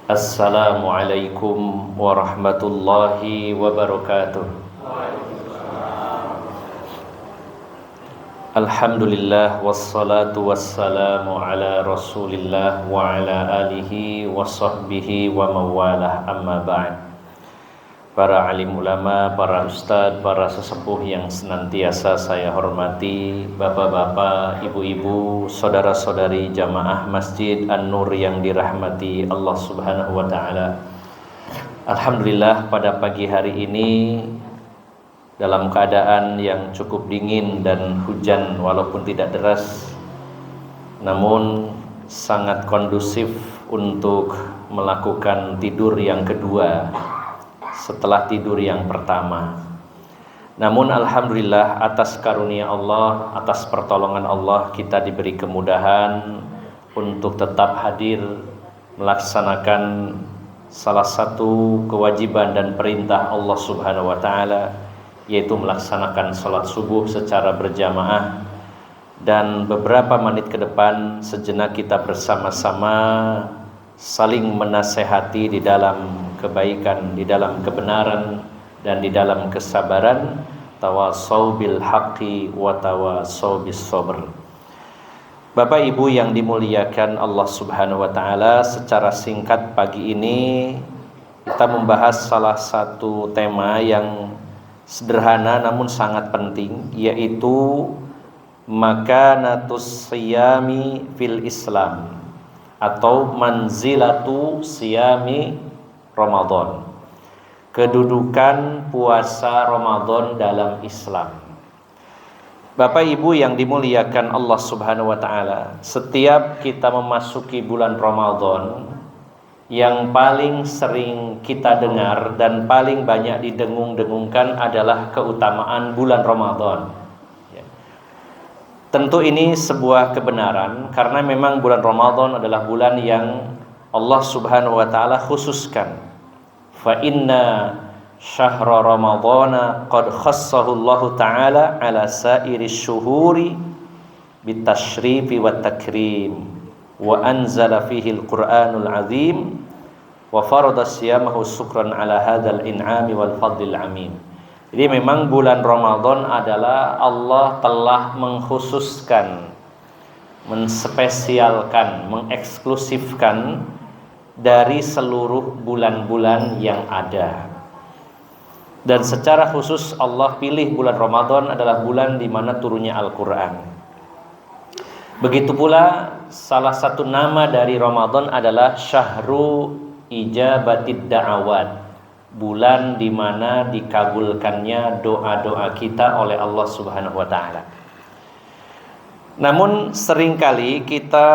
Assalamualaikum warahmatullahi wabarakatuh. Alhamdulillah wassalatu wassalamu ala Rasulillah wa ala alihi wa sahbihi wa mawalah, amma ba'd. Para alim ulama, para ustadz, para sesepuh yang senantiasa saya hormati, bapak-bapak, ibu-ibu, saudara-saudari jamaah Masjid An-Nur yang dirahmati Allah Subhanahu wa taala. Alhamdulillah pada pagi hari ini dalam keadaan yang cukup dingin dan hujan walaupun tidak deras, namun sangat kondusif untuk melakukan tidur yang kedua setelah tidur yang pertama. Namun alhamdulillah atas karunia Allah, atas pertolongan Allah, kita diberi kemudahan untuk tetap hadir melaksanakan salah satu kewajiban dan perintah Allah Subhanahu wa taala, yaitu melaksanakan salat subuh secara berjamaah. Dan beberapa menit ke depan sejenak kita bersama-sama saling menasehati di dalam kebaikan, di dalam kebenaran, dan di dalam kesabaran. Tawasau bil haqqi wa tawasau bis sabr. Bapak Ibu yang dimuliakan Allah Subhanahu wa taala, secara singkat pagi ini kita membahas salah satu tema yang sederhana namun sangat penting, yaitu makanatus siyami fil Islam, atau manzilatu siyami Ramadan, kedudukan puasa Ramadan dalam Islam. Bapak Ibu yang dimuliakan Allah Subhanahu wa taala, setiap kita memasuki bulan Ramadan, yang paling sering kita dengar dan paling banyak didengung-dengungkan adalah keutamaan bulan Ramadan. Tentu ini sebuah kebenaran, karena memang bulan Ramadan adalah bulan yang Allah Subhanahu wa taala khususkan. Fa inna syahra ramadhana qad khassahu Allah taala ala sairi syuhuri bitashrifi wat takrim wa anzala fihi al-Qur'anul azim wa farada siyamahu syukran ala hadzal in'ami wal fadlil amin. Jadi memang bulan Ramadan adalah Allah telah mengkhususkan, menspesialkan, mengeksklusifkan dari seluruh bulan-bulan yang ada. Dan secara khusus Allah pilih bulan Ramadan adalah bulan di mana turunnya Al-Quran. Begitu pula salah satu nama dari Ramadan adalah Syahru Ijabatid Da'awat, bulan di mana dikabulkannya doa-doa kita oleh Allah Subhanahu wa taala. Namun seringkali kita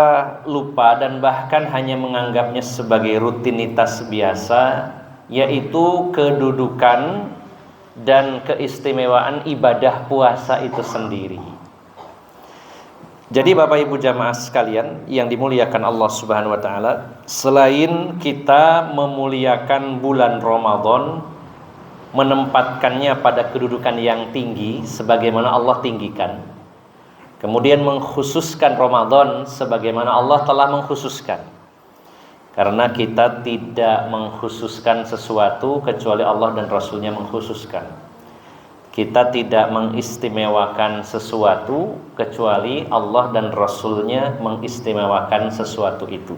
lupa dan bahkan hanya menganggapnya sebagai rutinitas biasa, yaitu kedudukan dan keistimewaan ibadah puasa itu sendiri. Jadi Bapak Ibu jamaah sekalian yang dimuliakan Allah Subhanahu wa taala, selain kita memuliakan bulan Ramadan, menempatkannya pada kedudukan yang tinggi sebagaimana Allah tinggikan, kemudian mengkhususkan Ramadan sebagaimana Allah telah mengkhususkan. Karena kita tidak mengkhususkan sesuatu kecuali Allah dan Rasulnya mengkhususkan. Kita tidak mengistimewakan sesuatu kecuali Allah dan Rasulnya mengistimewakan sesuatu itu.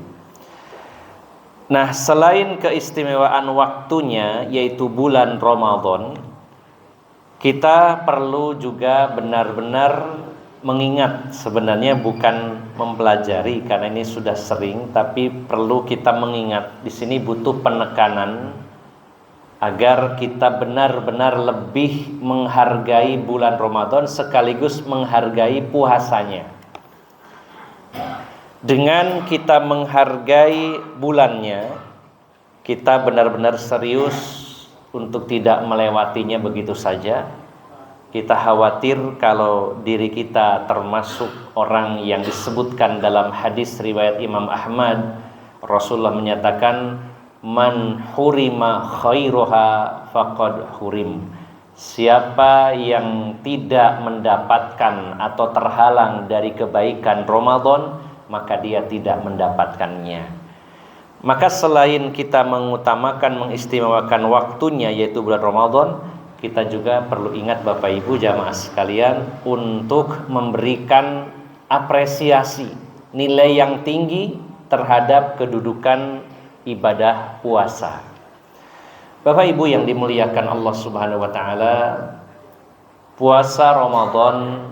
Nah, selain keistimewaan waktunya yaitu bulan Ramadan, kita perlu juga benar-benar mengingat, sebenarnya bukan mempelajari karena ini sudah sering, tapi perlu kita mengingat. Di sini butuh penekanan agar kita benar-benar lebih menghargai bulan Ramadan sekaligus menghargai puasanya. Dengan kita menghargai bulannya, kita benar-benar serius untuk tidak melewatinya begitu saja. Kita khawatir kalau diri kita termasuk orang yang disebutkan dalam hadis riwayat Imam Ahmad, Rasulullah menyatakan, man hurima khairuha faqad hurim. Siapa yang tidak mendapatkan atau terhalang dari kebaikan Ramadan, maka dia tidak mendapatkannya. Maka selain kita mengutamakan, mengistimewakan waktunya yaitu bulan Ramadan, kita juga perlu ingat Bapak Ibu jamaah sekalian untuk memberikan apresiasi, nilai yang tinggi terhadap kedudukan ibadah puasa. Bapak Ibu yang dimuliakan Allah Subhanahu wa taala, puasa Ramadan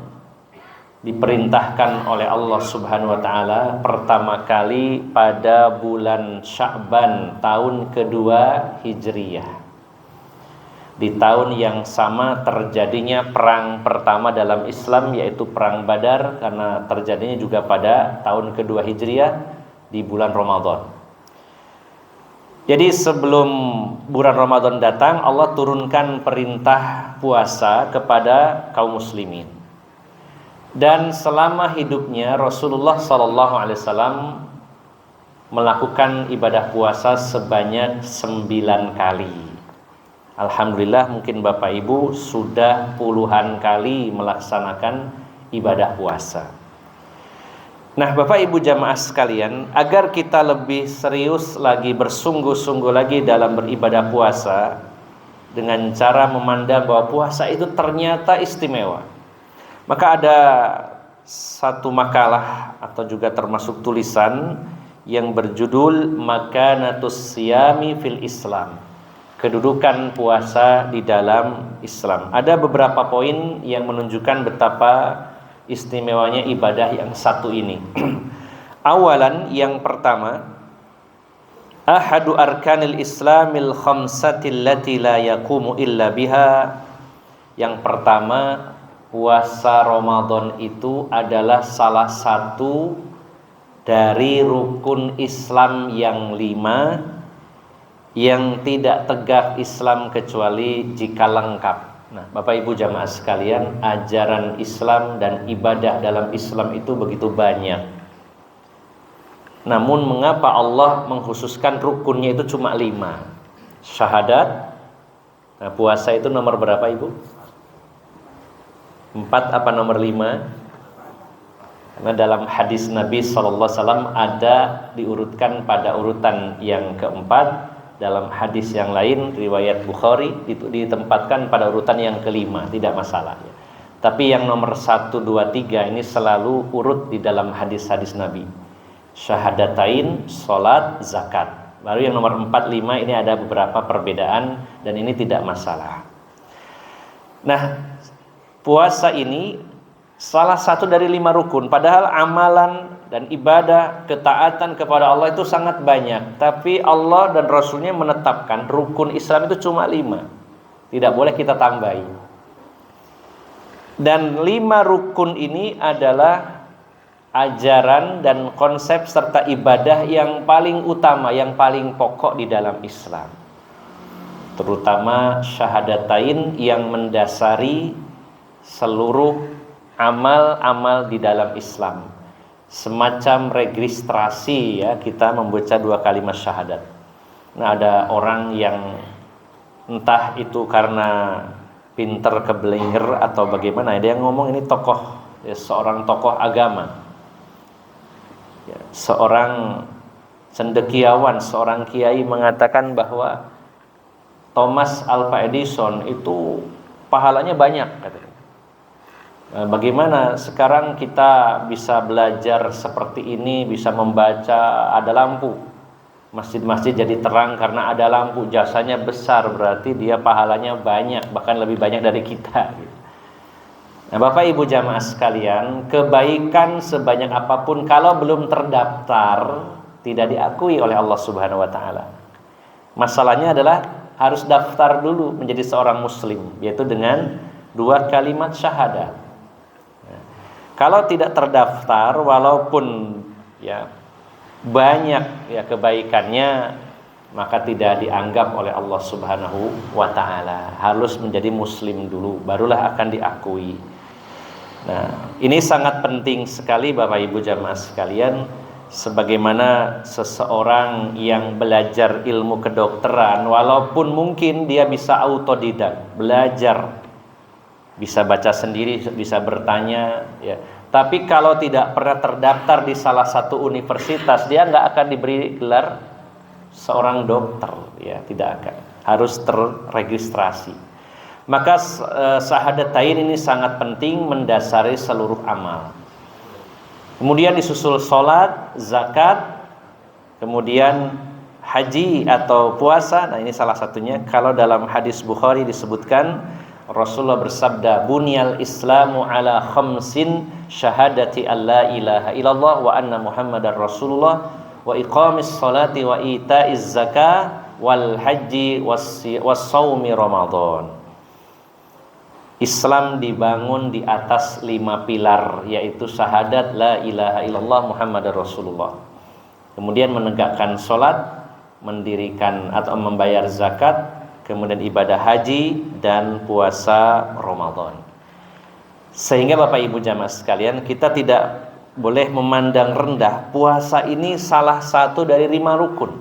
diperintahkan oleh Allah Subhanahu wa taala pertama kali pada bulan Sya'ban tahun kedua Hijriyah. Di tahun yang sama terjadinya perang pertama dalam Islam, yaitu perang Badar, karena terjadinya juga pada tahun kedua Hijriyah di bulan Ramadan. Jadi sebelum bulan Ramadan datang, Allah turunkan perintah puasa kepada kaum muslimin. Dan selama hidupnya Rasulullah SAW melakukan ibadah puasa sebanyak 9 kali. Alhamdulillah, mungkin Bapak Ibu sudah puluhan kali melaksanakan ibadah puasa. Nah, Bapak Ibu jamaah sekalian, agar kita lebih serius lagi, bersungguh-sungguh lagi dalam beribadah puasa, dengan cara memandang bahwa puasa itu ternyata istimewa, maka ada satu makalah atau juga termasuk tulisan yang berjudul Makanatus Siyami fil Islam, kedudukan puasa di dalam Islam. Ada beberapa poin yang menunjukkan betapa istimewanya ibadah yang satu ini. Awalan, yang pertama, ahadu arkanil islamil khamsatil lati la yaqumu illa biha. Yang pertama, puasa Ramadan itu adalah salah satu dari rukun Islam yang 5 yang tidak tegak Islam kecuali jika lengkap. Nah, Bapak Ibu jamaah sekalian, ajaran Islam dan ibadah dalam Islam itu begitu banyak. Namun mengapa Allah mengkhususkan rukunnya itu cuma 5? Syahadat. Nah, puasa itu nomor berapa Ibu? 4 apa nomor 5? Karena dalam hadis Nabi SAW ada diurutkan pada urutan yang keempat. Dalam hadis yang lain riwayat Bukhari itu ditempatkan pada urutan yang kelima, tidak masalah ya. Tapi yang nomor 1, 2, 3 ini selalu urut di dalam hadis-hadis Nabi. Syahadatain, salat, zakat. Baru yang nomor 4, 5 ini ada beberapa perbedaan dan ini tidak masalah. Nah, puasa ini salah satu dari 5 rukun, padahal amalan dan ibadah ketaatan kepada Allah itu sangat banyak, tapi Allah dan Rasulnya menetapkan rukun Islam itu cuma 5, tidak boleh kita tambahi. Dan 5 rukun ini adalah ajaran dan konsep serta ibadah yang paling utama, yang paling pokok di dalam Islam, terutama syahadatain yang mendasari seluruh amal-amal di dalam Islam. Semacam registrasi ya, kita membaca 2 kalimat syahadat. Nah, ada orang yang entah itu karena pinter kebelinger atau bagaimana, dia ngomong ini tokoh ya, seorang tokoh agama ya, seorang cendekiawan, seorang kiai mengatakan bahwa Thomas Alva Edison itu pahalanya banyak katanya. Bagaimana sekarang kita bisa belajar seperti ini, bisa membaca, ada lampu, masjid-masjid jadi terang karena ada lampu, jasanya besar, berarti dia pahalanya banyak, bahkan lebih banyak dari kita. Nah, Bapak Ibu jamaah sekalian, kebaikan sebanyak apapun kalau belum terdaftar tidak diakui oleh Allah Subhanahu wa taala. Masalahnya adalah harus daftar dulu menjadi seorang muslim, yaitu dengan 2 kalimat syahadat. Kalau tidak terdaftar, walaupun ya banyak ya kebaikannya, maka tidak dianggap oleh Allah Subhanahu wa taala. Harus menjadi muslim dulu, barulah akan diakui. Nah, ini sangat penting sekali Bapak Ibu jamaah sekalian, sebagaimana seseorang yang belajar ilmu kedokteran, walaupun mungkin dia bisa autodidak, belajar, bisa baca sendiri, bisa bertanya ya. Tapi kalau tidak pernah terdaftar di salah satu universitas, dia nggak akan diberi gelar seorang dokter, ya tidak akan, harus terregistrasi. Maka syahadatain ini sangat penting mendasari seluruh amal. Kemudian disusul sholat, zakat, kemudian haji atau puasa. Nah ini salah satunya. Kalau dalam hadis Bukhari disebutkan Rasulullah bersabda, bunyal islamu ala khamsin, syahadati alla ilaha illallah wa anna muhammadar rasulullah wa iqamis salati wa itaiz zakah wal haji was saumi ramadan. Islam dibangun di atas 5 pilar, yaitu syahadat la ilaha illallah muhammadar rasulullah. Kemudian menegakkan sholat, mendirikan atau membayar zakat, kemudian ibadah haji dan puasa Ramadan. Sehingga Bapak Ibu jamaah sekalian, kita tidak boleh memandang rendah puasa ini salah satu dari 5 rukun.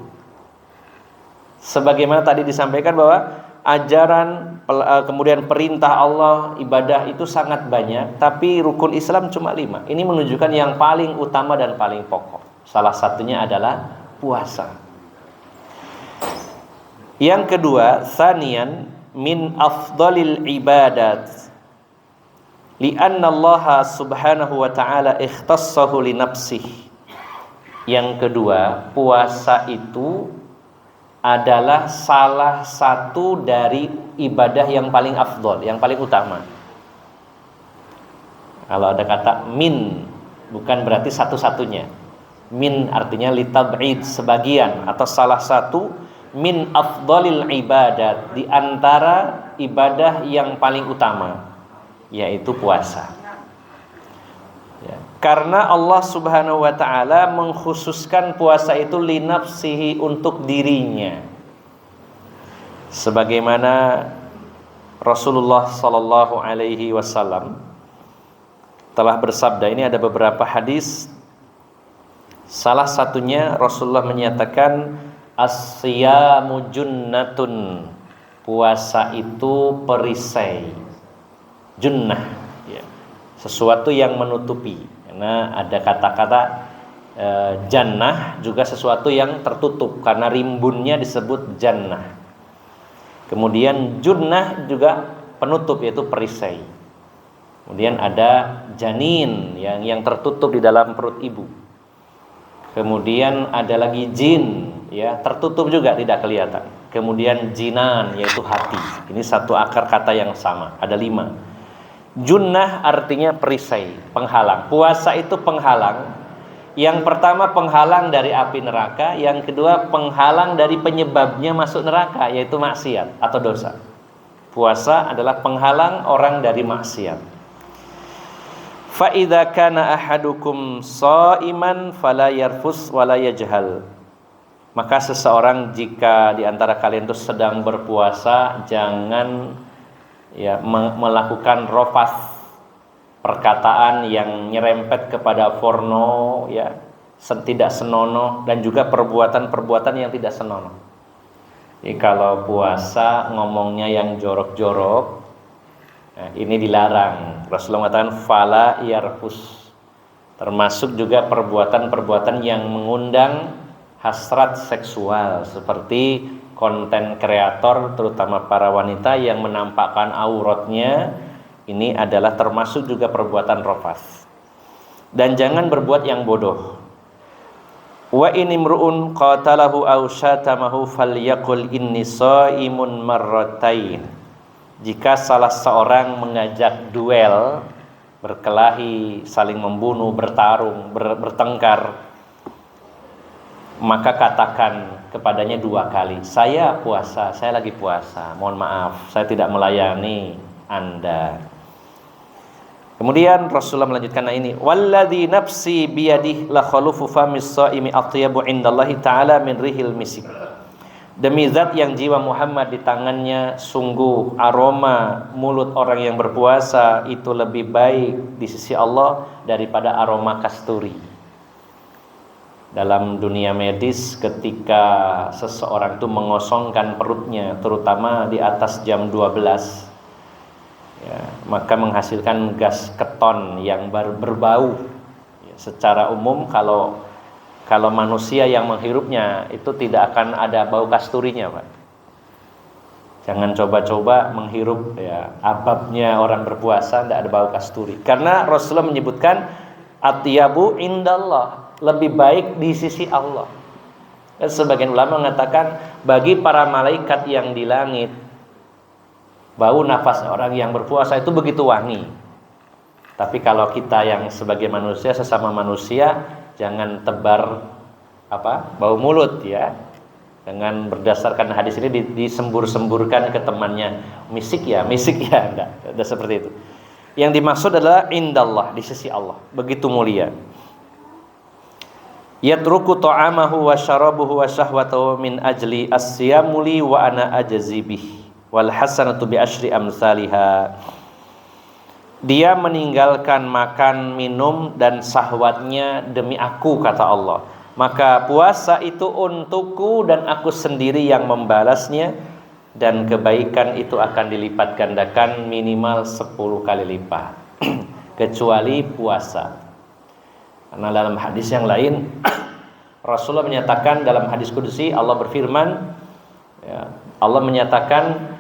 Sebagaimana tadi disampaikan bahwa ajaran kemudian perintah Allah, ibadah itu sangat banyak, tapi rukun Islam cuma 5. Ini menunjukkan yang paling utama dan paling pokok. Salah satunya adalah puasa. Yang kedua, tsaniyan min afdalil ibadat li'anna Allah subhanahu wa ta'ala ikhtassahu li nafsihi. Yang kedua, puasa itu adalah salah satu dari ibadah yang paling afdol, yang paling utama. Kalau ada kata min, bukan berarti satu-satunya. Min artinya litab'id, sebagian atau salah satu, min afdalil ibadat, di antara ibadah yang paling utama, yaitu puasa. Ya. Karena Allah subhanahu wa ta'ala mengkhususkan puasa itu li nafsihi, untuk dirinya. Sebagaimana Rasulullah sallallahu alaihi wasallam telah bersabda, ini ada beberapa hadis. Salah satunya Rasulullah menyatakan as-siyamu junnatun, puasa itu perisai. Junnah, ya, sesuatu yang menutupi. Karena ada kata-kata jannah juga sesuatu yang tertutup, karena rimbunnya disebut jannah. Kemudian junnah juga penutup, yaitu perisai. Kemudian ada janin yang tertutup di dalam perut ibu. Kemudian ada lagi jin, ya, tertutup juga, tidak kelihatan. Kemudian jinan, yaitu hati. Ini satu akar kata yang sama, ada 5. Junnah artinya perisai, penghalang. Puasa itu penghalang. Yang pertama penghalang dari api neraka, yang kedua penghalang dari penyebabnya masuk neraka, yaitu maksiat atau dosa. Puasa adalah penghalang orang dari maksiat. Fa idza kana ahadukum shaiman fala yarfus wala yajhal. Maka seseorang jika di antara kalian itu sedang berpuasa, jangan melakukan rofas, perkataan yang nyerempet kepada porno, ya, tidak senonoh, dan juga perbuatan-perbuatan yang tidak senonoh. Jadi kalau puasa ngomongnya yang jorok-jorok, nah, ini dilarang. Rasulullah mengatakan fala yarfus. Termasuk juga perbuatan-perbuatan yang mengundang hasrat seksual, seperti konten kreator, terutama para wanita yang menampakkan auratnya. Ini adalah termasuk juga perbuatan rafas. Dan jangan berbuat yang bodoh. Wa inimru'un qatalahu aw syatamahu falyaqul inni shaimun marratain. Jika salah seorang mengajak duel, berkelahi, saling membunuh, bertarung, bertengkar, maka katakan kepadanya 2 kali, saya puasa, saya lagi puasa, mohon maaf, saya tidak melayani Anda. Kemudian Rasulullah melanjutkan ini, walladzi nafsi biyadihi la khalufu famis shaimi atyabu indallahi ta'ala min rihil misik. Demi zat yang jiwa Muhammad di tangannya, sungguh aroma mulut orang yang berpuasa itu lebih baik di sisi Allah daripada aroma kasturi. Dalam dunia medis, ketika seseorang itu mengosongkan perutnya, terutama di atas jam 12, ya, maka menghasilkan gas keton yang berbau. Ya, secara umum kalau Kalau manusia yang menghirupnya itu tidak akan ada bau kasturinya, Pak. Jangan coba-coba menghirup ya ababnya orang berpuasa, tidak ada bau kasturi. Karena Rasulullah menyebutkan atyabu indallah, lebih baik di sisi Allah. Dan sebagian ulama mengatakan bagi para malaikat yang di langit, bau nafas orang yang berpuasa itu begitu wangi. Tapi kalau kita yang sebagai manusia, sesama manusia, jangan tebar bau mulut ya. Dengan berdasarkan hadis ini disembur-semburkan ke temannya, misik ya, enggak seperti itu. Yang dimaksud adalah indallah, di sisi Allah, begitu mulia. Yatruku ta'amahu wa syarabuhu wa syahwatahu min ajli as-siyamuli wa ana ajzibih wal hasanatu bi asyri amsalha. Dia meninggalkan makan, minum dan syahwatnya demi aku, kata Allah. Maka puasa itu untukku dan aku sendiri yang membalasnya, dan kebaikan itu akan dilipat gandakan minimal 10 kali lipat kecuali puasa. Karena dalam hadis yang lain Rasulullah menyatakan, dalam hadis qudsi Allah berfirman ya, Allah menyatakan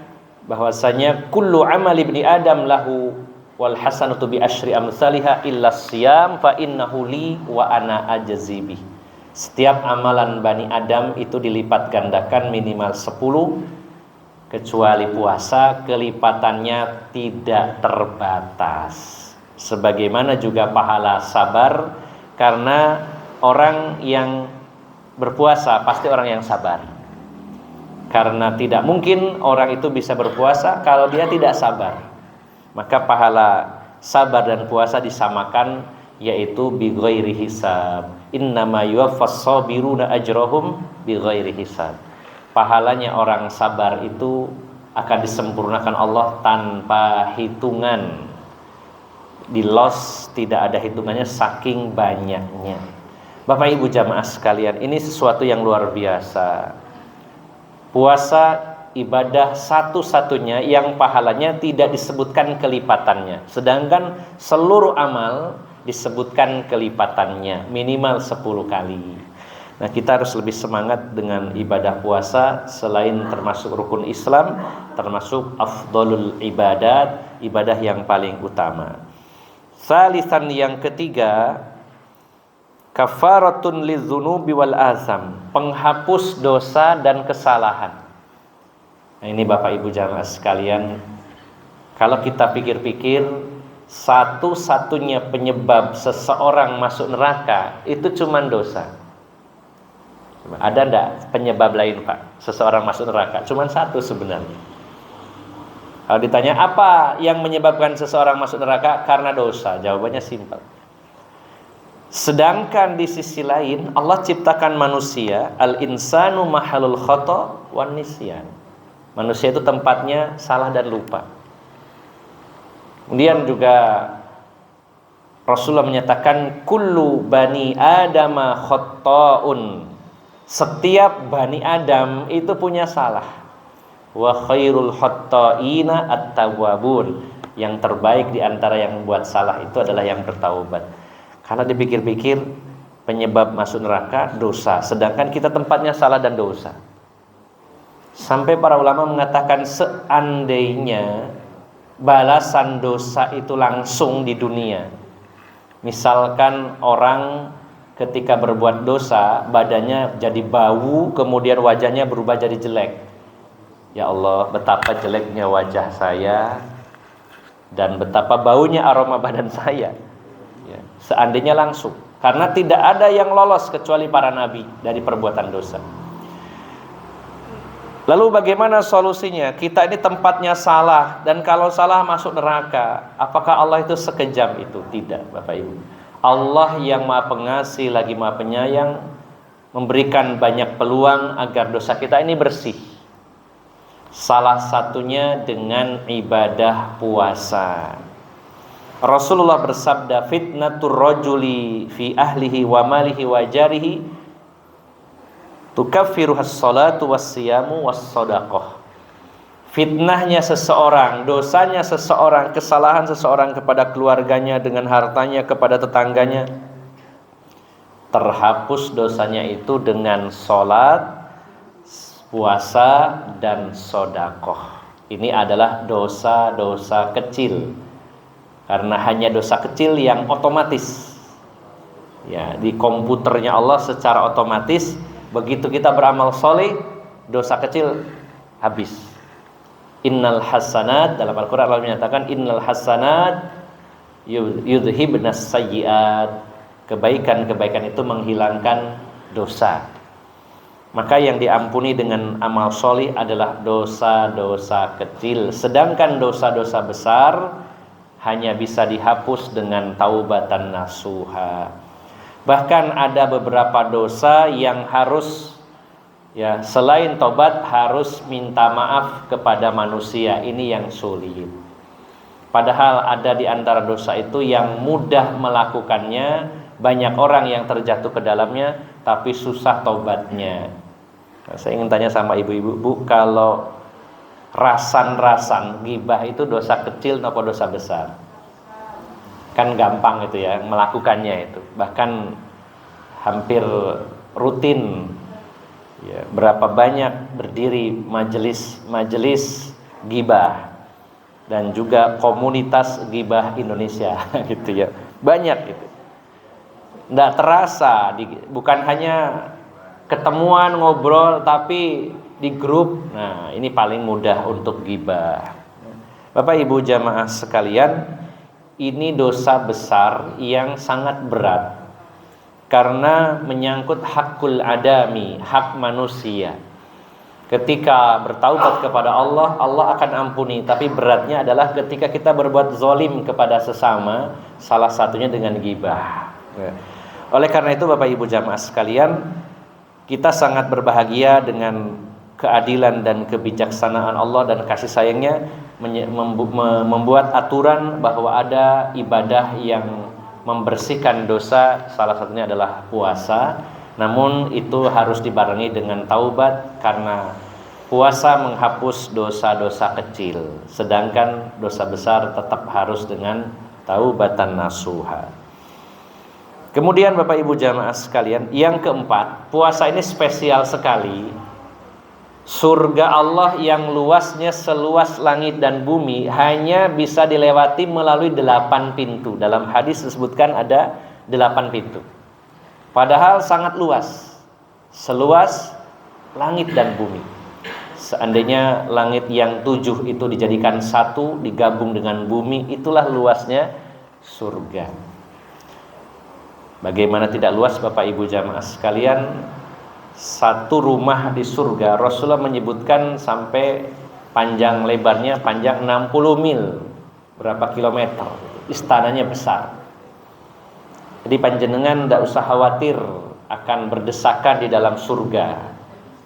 bahwasanya kullu amali ibni adam lahu wal hasanatu bi asyri amsalha illa siyam fa innahu li wa ana ajzibih. Setiap amalan Bani Adam itu dilipat gandakan minimal 10 kecuali puasa, kelipatannya tidak terbatas. Sebagaimana juga pahala sabar, karena orang yang berpuasa pasti orang yang sabar. Karena tidak mungkin orang itu bisa berpuasa kalau dia tidak sabar. Maka pahala sabar dan puasa disamakan, yaitu bighairi hisab. Innama yuwaffas sabiruna ajrahum bighairi hisab. Pahalanya orang sabar itu akan disempurnakan Allah tanpa hitungan. Di los tidak ada hitungannya saking banyaknya. Bapak Ibu jamaah sekalian, ini sesuatu yang luar biasa. Puasa ibadah satu-satunya yang pahalanya tidak disebutkan kelipatannya, sedangkan seluruh amal disebutkan kelipatannya minimal 10 kali. Nah, kita harus lebih semangat dengan ibadah puasa. Selain termasuk rukun Islam, termasuk afdhalul ibadat, ibadah yang paling utama. Salisan, yang ketiga, kafaratun lidzunubi wal azam, penghapus dosa dan kesalahan. Nah, ini Bapak Ibu jamaah sekalian, kalau kita pikir-pikir, satu-satunya penyebab seseorang masuk neraka itu cuma dosa. Ada enggak penyebab lain, Pak? Seseorang masuk neraka cuma satu sebenarnya. Kalau ditanya apa yang menyebabkan seseorang masuk neraka? Karena dosa. Jawabannya simpel. Sedangkan di sisi lain Allah ciptakan manusia, al-insanu mahalul khata' wan nisyan. Manusia itu tempatnya salah dan lupa. Kemudian juga Rasulullah menyatakan kullu bani adama khatta'un. Setiap bani Adam itu punya salah. Wa khairul khatta'ina at-tawwabun. Yang terbaik di antara yang membuat salah itu adalah yang bertaubat. Karena dipikir-pikir penyebab masuk neraka dosa, sedangkan kita tempatnya salah dan dosa. Sampai para ulama mengatakan seandainya balasan dosa itu langsung di dunia. Misalkan orang ketika berbuat dosa badannya jadi bau, kemudian wajahnya berubah jadi jelek. Ya Allah, betapa jeleknya wajah saya dan betapa baunya aroma badan saya. Ya, seandainya langsung, karena tidak ada yang lolos kecuali para nabi dari perbuatan dosa. Lalu bagaimana solusinya? Kita ini tempatnya salah, dan kalau salah masuk neraka. Apakah Allah itu sekejam itu? Tidak, Bapak Ibu. Allah yang Maha Pengasih lagi Maha Penyayang memberikan banyak peluang agar dosa kita ini bersih. Salah satunya dengan ibadah puasa. Rasulullah bersabda, fitnatur rajuli fi ahlihi wa malihi wa jarihi tukaffiruhas salatu wassiyamu wassadaqah. Fitnahnya seseorang, dosanya seseorang, kesalahan seseorang kepada keluarganya, dengan hartanya, kepada tetangganya, terhapus dosanya itu dengan sholat, puasa, dan sodakoh. Ini adalah dosa-dosa kecil, karena hanya dosa kecil yang otomatis ya, di komputernya Allah secara otomatis. Begitu kita beramal soleh, dosa kecil habis. Innal hasanat, dalam Al-Quran Allah menyatakan innal hasanat yudhibnas sayyiat. Kebaikan-kebaikan itu menghilangkan dosa. Maka yang diampuni dengan amal soleh adalah dosa-dosa kecil. Sedangkan dosa-dosa besar hanya bisa dihapus dengan taubatan nasuha. Bahkan ada beberapa dosa yang harus ya, selain tobat harus minta maaf kepada manusia. Ini yang sulit. Padahal ada di antara dosa itu yang mudah melakukannya, banyak orang yang terjatuh ke dalamnya, tapi susah tobatnya. Nah, saya ingin tanya sama ibu-ibu, Bu, kalau rasan-rasan ghibah itu dosa kecil atau dosa besar? Kan gampang itu ya melakukannya itu, bahkan hampir rutin ya, berapa banyak berdiri majelis ghibah dan juga komunitas ghibah Indonesia gitu ya, banyak gitu. Nggak terasa, bukan hanya ketemuan ngobrol tapi di grup. Nah, ini paling mudah untuk ghibah. Bapak Ibu jamaah sekalian, ini dosa besar yang sangat berat karena menyangkut hakul adami, hak manusia. Ketika bertaubat kepada Allah, Allah akan ampuni. Tapi beratnya adalah ketika kita berbuat zalim kepada sesama, salah satunya dengan ghibah. Oleh karena itu Bapak Ibu jamaah sekalian, kita sangat berbahagia dengan keadilan dan kebijaksanaan Allah dan kasih sayangnya membuat aturan bahwa ada ibadah yang membersihkan dosa, salah satunya adalah puasa. Namun itu harus dibarengi dengan taubat, karena puasa menghapus dosa-dosa kecil, sedangkan dosa besar tetap harus dengan taubatan nasuha. Kemudian Bapak Ibu jamaah sekalian, yang keempat, puasa ini spesial sekali. Surga Allah yang luasnya seluas langit dan bumi hanya bisa dilewati melalui 8 pintu. Dalam hadis disebutkan ada 8 pintu. Padahal sangat luas, seluas langit dan bumi. Seandainya langit yang 7 itu dijadikan satu, digabung dengan bumi, itulah luasnya surga. Bagaimana tidak luas Bapak Ibu jamaah sekalian? Satu rumah di surga, Rasulullah menyebutkan sampai panjang lebarnya panjang 60 mil, berapa kilometer. Istananya besar. Jadi panjenengan tidak usah khawatir akan berdesakan di dalam surga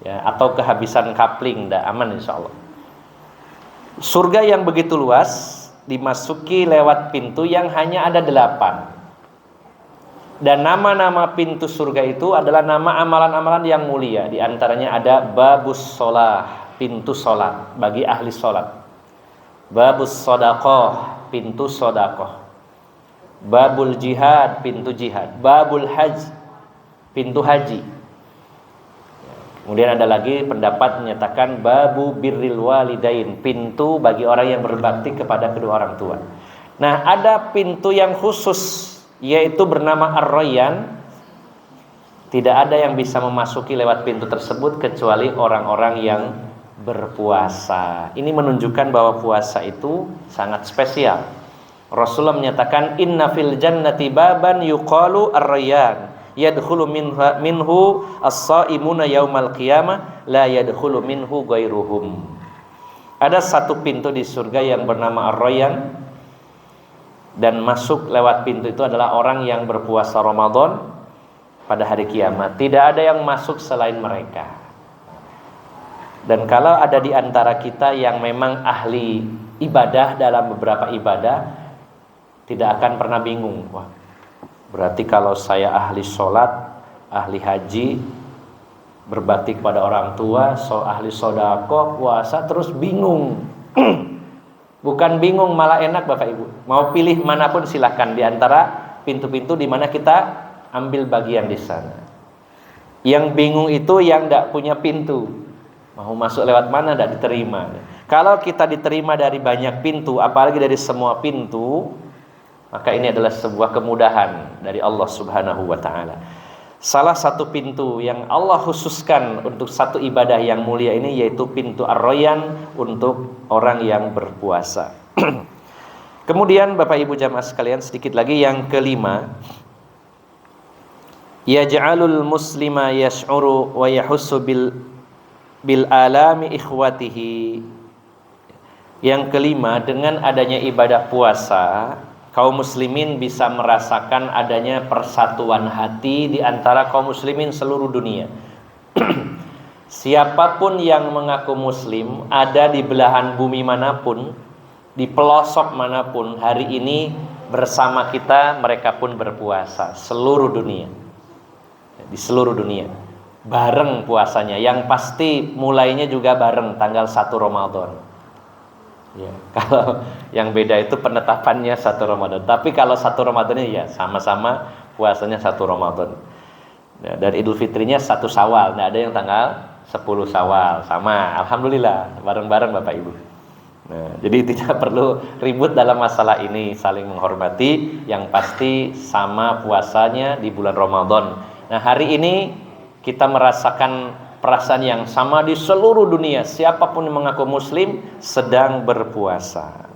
ya, atau kehabisan kapling, tidak, aman insya Allah. Surga yang begitu luas dimasuki lewat pintu yang hanya ada 8. Dan nama-nama pintu surga itu adalah nama amalan-amalan yang mulia. Di antaranya ada babus sholah, pintu sholat bagi ahli sholat. Babus sodakoh, pintu sodakoh. Babul jihad, pintu jihad. Babul haji, pintu haji. Kemudian ada lagi pendapat menyatakan babu birril walidain, pintu bagi orang yang berbakti kepada kedua orang tua. Nah, ada pintu yang khusus, yaitu bernama Ar-Rayyan. Tidak ada yang bisa memasuki lewat pintu tersebut kecuali orang-orang yang berpuasa. Ini menunjukkan bahwa puasa itu sangat spesial. Rasulullah menyatakan inna fil jannati baban yuqalu Ar-Rayyan yadkhulu minhu as-shaimuna yaumal qiyamah la yadkhulu minhu ghairuhum. Ada satu pintu di surga yang bernama Ar-Rayyan, dan masuk lewat pintu itu adalah orang yang berpuasa Ramadan pada hari kiamat. Tidak ada yang masuk selain mereka. Dan kalau ada di antara kita yang memang ahli ibadah dalam beberapa ibadah, tidak akan pernah bingung. Wah, berarti kalau saya ahli sholat, ahli haji, berbakti kepada orang tua, ahli sodako, puasa, terus bingung. Bukan bingung, malah enak Bapak Ibu. Mau pilih manapun silahkan di antara pintu-pintu di mana kita ambil bagian di sana. Yang bingung itu yang tidak punya pintu, mau masuk lewat mana tidak diterima. Kalau kita diterima dari banyak pintu, apalagi dari semua pintu, maka ini adalah sebuah kemudahan dari Allah Subhanahu wa ta'ala. Salah satu pintu yang Allah khususkan untuk satu ibadah yang mulia ini yaitu pintu Ar-Rayyan untuk orang yang berpuasa. Kemudian Bapak Ibu jamaah sekalian, sedikit lagi yang kelima, yaj'alul muslima yash'uru wa yahussu bil alami ikhwatihi. Yang kelima, dengan adanya ibadah puasa, kaum muslimin bisa merasakan adanya persatuan hati di antara kaum muslimin seluruh dunia. Siapapun yang mengaku muslim, ada di belahan bumi manapun, di pelosok manapun, hari ini bersama kita mereka pun berpuasa seluruh dunia. Di seluruh dunia bareng puasanya, yang pasti mulainya juga bareng tanggal 1 Ramadan ya. Kalau yang beda itu penetapannya 1 Ramadan, tapi kalau 1 Ramadannya ya sama-sama puasanya 1 Ramadan ya. Dan Idul Fitrinya 1 Syawal, tidak ada yang tanggal 10 Syawal, sama, alhamdulillah bareng-bareng Bapak Ibu. Nah, jadi tidak perlu ribut dalam masalah ini, saling menghormati, yang pasti sama puasanya di bulan Ramadan. Nah, hari ini kita merasakan perasaan yang sama di seluruh dunia. Siapapun yang mengaku muslim sedang berpuasa.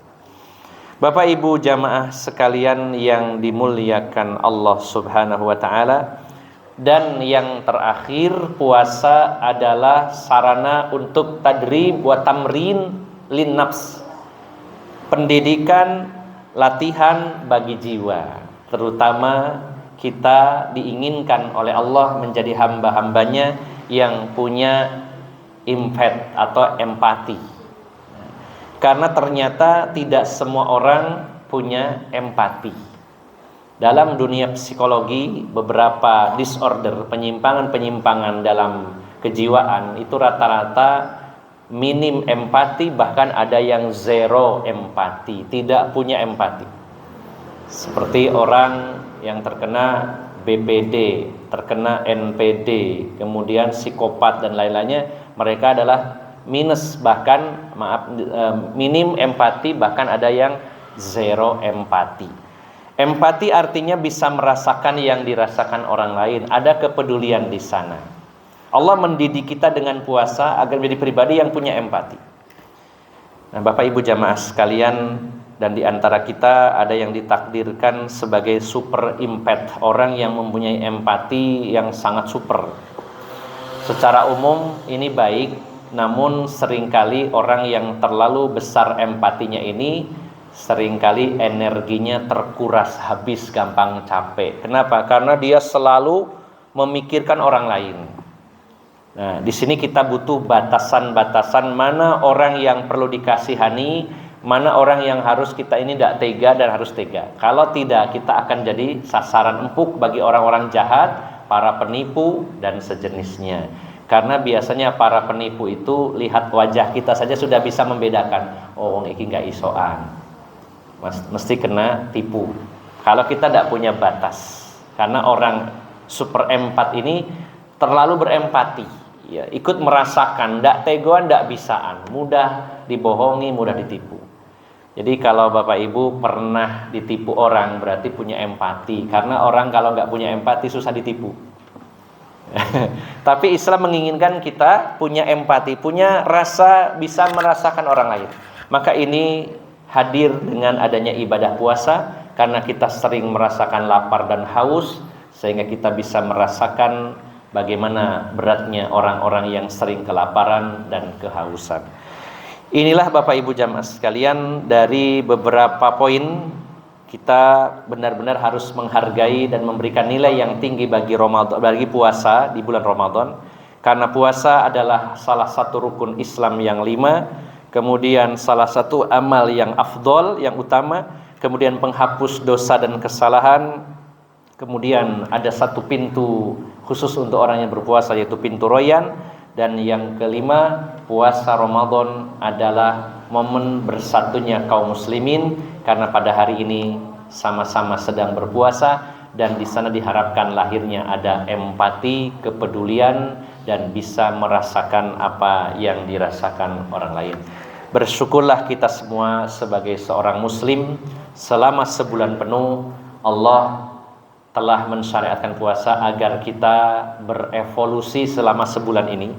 Bapak Ibu jamaah sekalian yang dimuliakan Allah Subhanahu wa ta'ala. Dan yang terakhir, puasa adalah sarana untuk tadrib wa tamrin lin nafs. Pendidikan, latihan bagi jiwa. Terutama kita diinginkan oleh Allah menjadi hamba-hambanya yang punya impat atau empati. Karena ternyata tidak semua orang punya empati. Dalam dunia psikologi, beberapa disorder, penyimpangan-penyimpangan dalam kejiwaan itu rata-rata minim empati, bahkan ada yang zero empati, tidak punya empati. Seperti orang yang terkena BPD, terkena NPD, kemudian psikopat dan lain-lainnya, mereka adalah minus, bahkan minim empati, bahkan ada yang zero empati. Empati artinya bisa merasakan yang dirasakan orang lain, ada kepedulian di sana. Allah mendidik kita dengan puasa agar menjadi pribadi yang punya empati. Nah, Bapak Ibu jamaah sekalian, dan di antara kita ada yang ditakdirkan sebagai super empath, orang yang mempunyai empati yang sangat super. Secara umum ini baik, namun seringkali orang yang terlalu besar empatinya ini seringkali energinya terkuras habis, gampang capek. Kenapa? Karena dia selalu memikirkan orang lain. Nah, di sini kita butuh batasan-batasan, mana orang yang perlu dikasihani, mana orang yang harus kita ini tidak tega dan harus tega. Kalau tidak, kita akan jadi sasaran empuk bagi orang-orang jahat, para penipu dan sejenisnya. Karena biasanya para penipu itu lihat wajah kita saja sudah bisa membedakan, oh wong iki nggak isoan, mesti kena tipu. Kalau kita tidak punya batas, karena orang super empat ini terlalu berempati, ya, ikut merasakan, tidak tegoan, tidak bisaan, mudah dibohongi, mudah ditipu. Jadi kalau Bapak Ibu pernah ditipu orang, berarti punya empati. Karena orang kalau nggak punya empati susah ditipu. Tapi Islam menginginkan kita punya empati, punya rasa bisa merasakan orang lain. Maka ini hadir dengan adanya ibadah puasa, karena kita sering merasakan lapar dan haus, sehingga kita bisa merasakan bagaimana beratnya orang-orang yang sering kelaparan dan kehausan. Inilah Bapak Ibu jamaah sekalian, dari beberapa poin kita benar-benar harus menghargai dan memberikan nilai yang tinggi bagi Ramadan, bagi puasa di bulan Ramadan. Karena puasa adalah salah satu rukun Islam yang 5, kemudian salah satu amal yang afdol, yang utama, kemudian penghapus dosa dan kesalahan, kemudian ada satu pintu khusus untuk orang yang berpuasa, yaitu pintu Rayyan. Dan yang kelima, puasa Ramadan adalah momen bersatunya kaum muslimin, karena pada hari ini sama-sama sedang berpuasa dan di sana diharapkan lahirnya ada empati, kepedulian, dan bisa merasakan apa yang dirasakan orang lain. Bersyukurlah kita semua sebagai seorang muslim, selama sebulan penuh Allah telah mensyariatkan puasa agar kita berevolusi selama sebulan ini.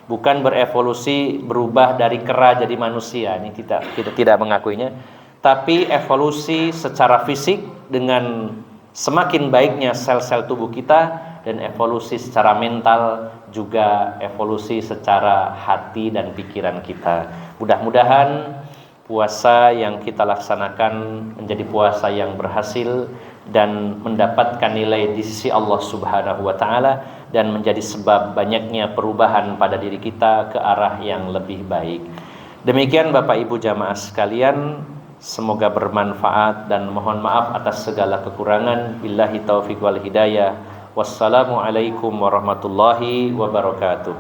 Bukan berevolusi berubah dari kera jadi manusia, ini kita tidak mengakuinya, tapi evolusi secara fisik dengan semakin baiknya sel-sel tubuh kita, dan evolusi secara mental, juga evolusi secara hati dan pikiran kita. Mudah-mudahan puasa yang kita laksanakan menjadi puasa yang berhasil dan mendapatkan nilai di sisi Allah Subhanahu wa taala, dan menjadi sebab banyaknya perubahan pada diri kita ke arah yang lebih baik. Demikian Bapak Ibu jamaah sekalian, semoga bermanfaat dan mohon maaf atas segala kekurangan. Billahi taufiq wal hidayah. Wassalamualaikum warahmatullahi wabarakatuh.